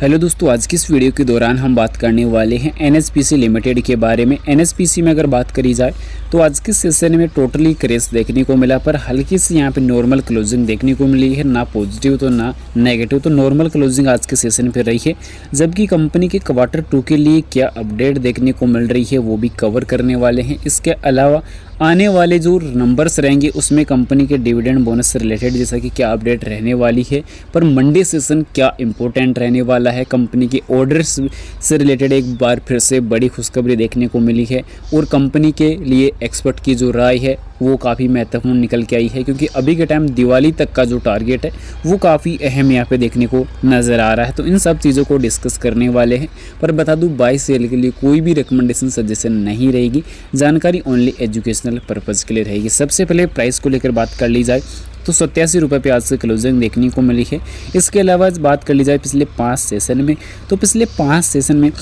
Hello दोस्तों, आज की इस वीडियो के दौरान हम बात करने वाले हैं एनएचपीसी लिमिटेड के बारे में। एनएचपीसी में अगर बात करी जाए तो आज के सेशन में टोटली क्रेश देखने को मिला, पर हल्की सी यहाँ पे नॉर्मल क्लोजिंग देखने को मिली है, ना पॉजिटिव तो ना नेगेटिव। तो नॉर्मल क्लोजिंग आज के सेशन पे रही है, जबकि कंपनी के क्वार्टर 2 के लिए क्या अपडेट देखने को मिल रही है वो भी कवर करने वाले हैं। इसके अलावा आने वाले जो नंबर्स रहेंगे उसमें कंपनी के डिविडेंड बोनस से रिलेटेड जैसा कि क्या अपडेट रहने वाली है, पर मंडे सेशन क्या इंपॉर्टेंट रहने वाला है, कंपनी के ऑर्डर्स से रिलेटेड एक बार फिर से बड़ी खुशखबरी देखने को मिली है। और कंपनी के लिए एक्सपर्ट की जो राय है वो काफ़ी महत्वपूर्ण निकल के आई है, क्योंकि अभी के टाइम दिवाली तक का जो टारगेट है वो काफ़ी अहम यहाँ पे देखने को नज़र आ रहा है। तो इन सब चीज़ों को डिस्कस करने वाले हैं, पर बता दूँ बाय सेल के लिए कोई भी रिकमेंडेशन सजेशन नहीं रहेगी, जानकारी ओनली एजुकेशनल पर्पज़ के लिए रहेगी। सबसे पहले प्राइस को लेकर बात कर ली जाए तो 87 रुपये पे आज से क्लोजिंग देखने को मिली है। इसके अलावा बात कर ली जाए पिछले 5 सेशन में, तो पिछले 5 सेशन में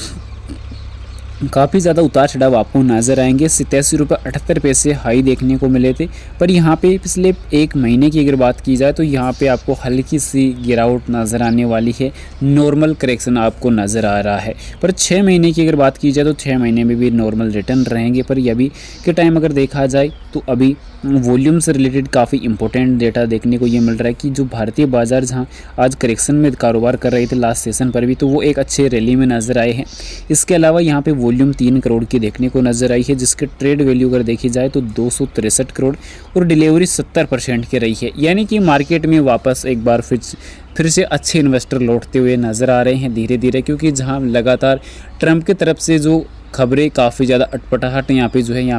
काफ़ी ज़्यादा उतार चढ़ाव आपको नज़र आएंगे। 87 रुपये 78 पैसे हाई देखने को मिले थे, पर यहाँ पे पिछले एक महीने की अगर बात की जाए तो यहाँ पे आपको हल्की सी गिरावट नज़र आने वाली है, नॉर्मल करेक्शन आपको नज़र आ रहा है। पर 6 महीने की अगर बात की जाए तो 6 महीने में भी नॉर्मल रिटर्न रहेंगे। पर अभी के टाइम अगर देखा जाए तो अभी वॉल्यूम से रिलेटेड काफ़ी इंपॉर्टेंट डेटा देखने को ये मिल रहा है कि जो भारतीय बाजार जहाँ आज करेक्शन में कारोबार कर रहे थे लास्ट सेशन पर भी, तो वो एक अच्छे रैली में नज़र आए हैं। इसके अलावा यहाँ पे वॉल्यूम 3 करोड़ की देखने को नज़र आई है, जिसके ट्रेड वैल्यू अगर देखी जाए तो 263 करोड़ और डिलीवरी 70% की रही है। यानी कि मार्केट में वापस एक बार फिर से अच्छे इन्वेस्टर लौटते हुए नज़र आ रहे हैं धीरे धीरे, क्योंकि जहाँ लगातार ट्रंप की तरफ से जो खबरें काफ़ी ज़्यादा अटपटाहट यहाँ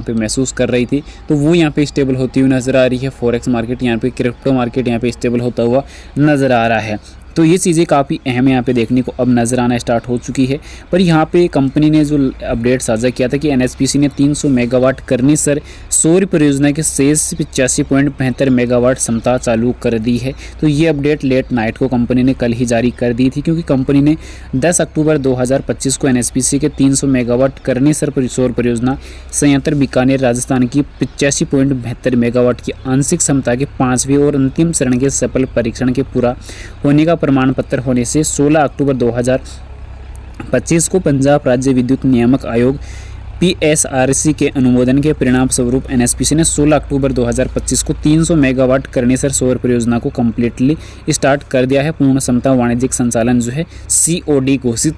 पे महसूस कर रही थी, तो वो यहाँ पे स्टेबल होती हुई नज़र आ रही है। फॉरेक्स मार्केट यहाँ पे, क्रिप्टो मार्केट यहाँ पे स्टेबल होता हुआ नज़र आ रहा है। तो ये चीज़ें काफ़ी अहम यहाँ पे देखने को अब नज़र आना स्टार्ट हो चुकी है। पर यहाँ पे कंपनी ने जो अपडेट साझा किया था कि एनएचपीसी ने 300 मेगावाट करनीसर सौर परियोजना के शेष 85.75 मेगावाट क्षमता चालू कर दी है। तो ये अपडेट लेट नाइट को कंपनी ने कल ही जारी कर दी थी, क्योंकि कंपनी ने 10 अक्टूबर 2025 को एनएचपीसी के 300 मेगावाट करनीसर सौर परियोजना संयंत्र बीकानेर राजस्थान की 85.72 मेगावाट की आंशिक क्षमता के 5वें और अंतिम चरण के सफल परीक्षण के पूरा होने का प्रमाण पत्र होने से 16 अक्टूबर 2025 को पंजाब राज्य विद्युत नियामक आयोग पीएसआरसी के अनुमोदन के परिणाम स्वरूप एनएचपीसी ने 16 अक्टूबर 2025 को 300 मेगावाट करनीसर सौर परियोजना को कम्प्लीटली स्टार्ट कर दिया है। पूर्ण क्षमता वाणिज्यिक संचालन जो है सीओडी घोषित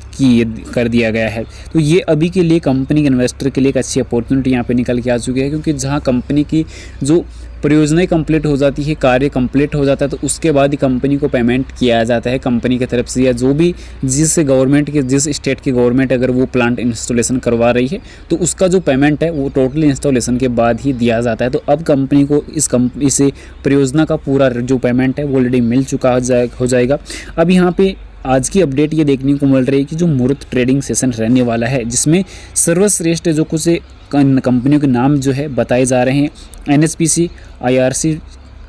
कर दिया गया है। तो ये अभी के लिए कंपनी के इन्वेस्टर के लिए एक अच्छी अपॉर्चुनिटी यहाँ पे निकल के आ चुकी है, क्योंकि जहाँ कंपनी की जो परियोजनाएं कंप्लीट हो जाती है, कार्य कंप्लीट हो जाता है, तो उसके बाद ही कंपनी को पेमेंट किया जाता है कंपनी की तरफ से, या जो भी जिस स्टेट की गवर्नमेंट अगर वो प्लांट इंस्टॉलेशन करवा रही है तो उसका जो पेमेंट है वो टोटल इंस्टॉलेशन के बाद ही दिया जाता है। तो अब कंपनी को इस परियोजना का पूरा जो पेमेंट है वो ऑलरेडी मिल चुका हो जाएगा। अब यहाँ पे आज की अपडेट ये देखने को मिल रही है कि जो मुहूर्त ट्रेडिंग सेशन रहने वाला है, जिसमें सर्वश्रेष्ठ जो कुछ कंपनियों के नाम जो है बताए जा रहे हैं, एनएचपीसी,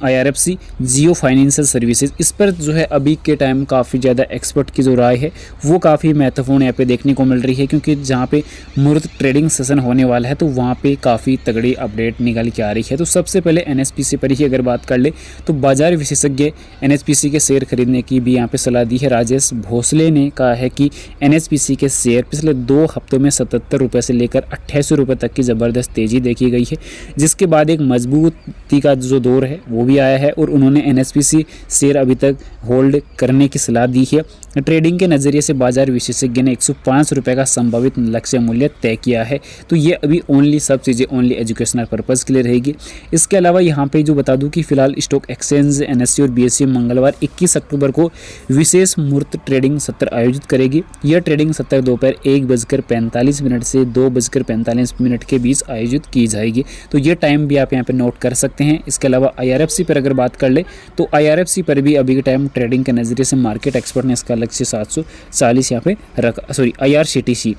आईआरएफसी, जियो फाइनेंशियल सर्विसेज, इस पर जो है अभी के टाइम काफ़ी ज़्यादा एक्सपर्ट की जो राय है वो काफ़ी महत्वपूर्ण यहाँ पे देखने को मिल रही है, क्योंकि जहाँ पे मुहूर्त ट्रेडिंग सेशन होने वाला है तो वहाँ पे काफ़ी तगड़ी अपडेट निकल के आ रही है। तो सबसे पहले एनएचपीसी पर ही अगर बात कर ले तो बाजार विशेषज्ञ एनएचपीसी के शेयर खरीदने की भी यहाँ पे सलाह दी है। राजेश भोसले ने कहा है कि एनएचपीसी के शेयर पिछले 2 हफ्तों में 77 रुपये से लेकर 88 रुपये तक की ज़बरदस्त तेज़ी देखी गई है, जिसके बाद एक मजबूती का जो दौर है वो भी आया है। और उन्होंने एनएचपीसी शेयर अभी तक होल्ड करने की सलाह दी है। ट्रेडिंग के नज़रिए से बाजार विशेषज्ञ ने 105 रुपये का संभावित लक्ष्य मूल्य तय किया है। तो ये अभी सब चीज़ें ओनली एजुकेशनल पर्पज़ के लिए रहेगी। इसके अलावा यहाँ पे जो बता दूं कि फिलहाल स्टॉक एक्सचेंज एनएससी और बीएसई मंगलवार 21 अक्टूबर को विशेष मुहूर्त ट्रेडिंग सत्र आयोजित करेगी। यह ट्रेडिंग सत्र दोपहर 1:45 से 2:45 के बीच आयोजित की जाएगी। तो ये टाइम भी आप यहाँ पे नोट कर सकते हैं। इसके अलावा आईआरएफसी पर अगर बात कर ले तो आईआरएफसी पर भी अभी के टाइम ट्रेडिंग के नज़रिए से मार्केट एक्सपर्ट ने इसका लक्ष्य 740 यहाँ पे रखा। सॉरी, आईआरसीटीसी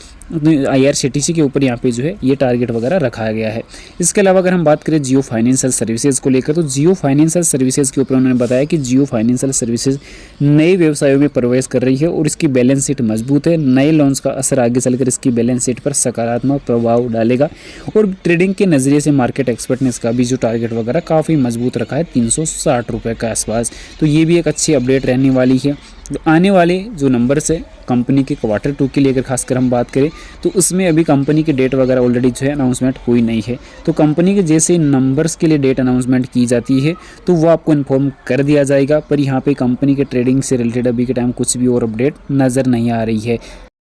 के ऊपर यहाँ पे जो है ये टारगेट वगैरह रखा गया है। इसके अलावा अगर हम बात करें जियो फाइनेंशियल सर्विसेज को लेकर, तो जियो फाइनेंशियल सर्विसेज के ऊपर उन्होंने बताया कि जियो फाइनेंशियल सर्विसेज नए व्यवसायों में प्रवेश कर रही है और इसकी बैलेंस शीट मजबूत है। नए लॉन्च का असर आगे चलकर इसकी बैलेंस शीट पर सकारात्मक प्रभाव डालेगा और ट्रेडिंग के नज़रिए से मार्केट एक्सपर्ट ने इसका भी जो टारगेट वगैरह काफ़ी मजबूत रखा है। है 360 रुपये के आसपास। तो ये भी एक अच्छी अपडेट रहने वाली है। तो आने वाले जो नंबर्स है कंपनी के Q2 के लिए अगर खासकर हम बात करें तो उसमें अभी कंपनी की डेट वगैरह ऑलरेडी जो है अनाउंसमेंट हुई नहीं है। तो कंपनी के जैसे नंबर्स के लिए डेट अनाउंसमेंट की जाती है तो वो आपको इन्फॉर्म कर दिया जाएगा। पर यहाँ पे कंपनी के ट्रेडिंग से रिलेटेड अभी के टाइम कुछ भी और अपडेट नज़र नहीं आ रही है।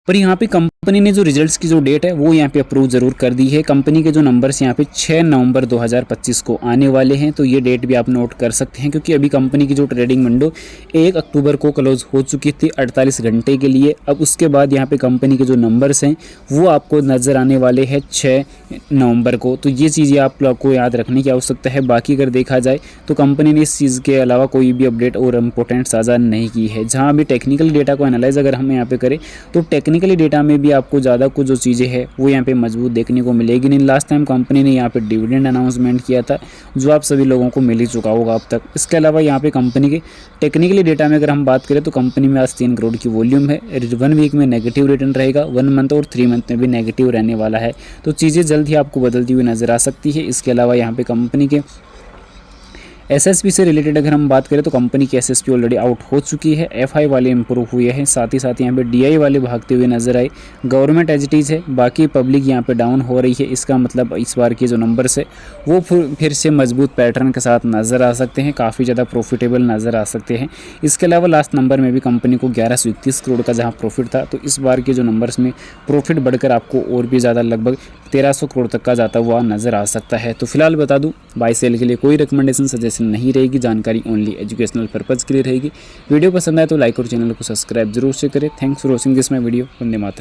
पर यहाँ पे कंपनी ने जो रिजल्ट्स की जो डेट है वो यहाँ पे अप्रूव ज़रूर कर दी है। कंपनी के जो नंबर्स यहाँ पे 6 नवंबर 2025 को आने वाले हैं। तो ये डेट भी आप नोट कर सकते हैं, क्योंकि अभी कंपनी की जो ट्रेडिंग विंडो 1 अक्टूबर को क्लोज हो चुकी थी 48 घंटे के लिए। अब उसके बाद यहाँ पे कंपनी के जो नंबर्स हैं वो आपको नज़र आने वाले हैं 6 नवंबर को। तो ये चीज़ें आप लोग को याद रखने की आवश्यकता है। बाकी अगर देखा जाए तो कंपनी ने इस चीज़ के अलावा कोई भी अपडेट और इम्पोर्टेंट साझा नहीं की है। जहाँ अभी टेक्निकल डेटा को एनालाइज अगर हम यहाँ पे करें तो टेक्निकली डेटा में भी आपको ज़्यादा कुछ जो चीज़ें हैं वो यहाँ पे मजबूत देखने को मिलेगी नहीं। लास्ट टाइम कंपनी ने यहाँ पे डिविडेंड अनाउंसमेंट किया था जो आप सभी लोगों को मिल ही चुका होगा अब तक। इसके अलावा यहाँ पे कंपनी के टेक्निकली डेटा में अगर हम बात करें तो कंपनी में आज 3 करोड़ की वॉल्यूम है। 1 वीक में नेगेटिव रिटर्न रहेगा, 1 मंथ और 3 मंथ में भी नेगेटिव रहने वाला है। तो चीज़ें जल्द ही आपको बदलती हुई नज़र आ सकती है। इसके अलावा यहाँ पे कंपनी के एसएसपी से रिलेटेड अगर हम बात करें तो कंपनी की एसएसपी ऑलरेडी आउट हो चुकी है। एफआई वाले इंप्रूव हुए हैं, साथ ही साथ यहाँ पे डीआई वाले भागते हुए नजर आए। गवर्नमेंट एज इट इज़ है, बाकी पब्लिक यहाँ पे डाउन हो रही है। इसका मतलब इस बार के जो नंबर्स है वो फिर से मजबूत पैटर्न के साथ नज़र आ सकते हैं, काफ़ी ज़्यादा प्रॉफिटेबल नज़र आ सकते हैं। इसके अलावा लास्ट नंबर में भी कंपनी को 1131 करोड़ का जहाँ प्रॉफिट था, तो इस बार के जो नंबर्स में प्रॉफिट बढ़कर आपको और भी ज़्यादा लगभग 1300 करोड़ तक का जाता हुआ नज़र आ सकता है। तो फिलहाल बता दूं, बाय सेल के लिए कोई रिकमेंडेशन सजेशन नहीं रहेगी, जानकारी ओनली एजुकेशनल पर्पज़ के लिए रहेगी। वीडियो पसंद आए तो लाइक और चैनल को सब्सक्राइब जरूर से करें। Thanks for watching this my video. Vande Mataram.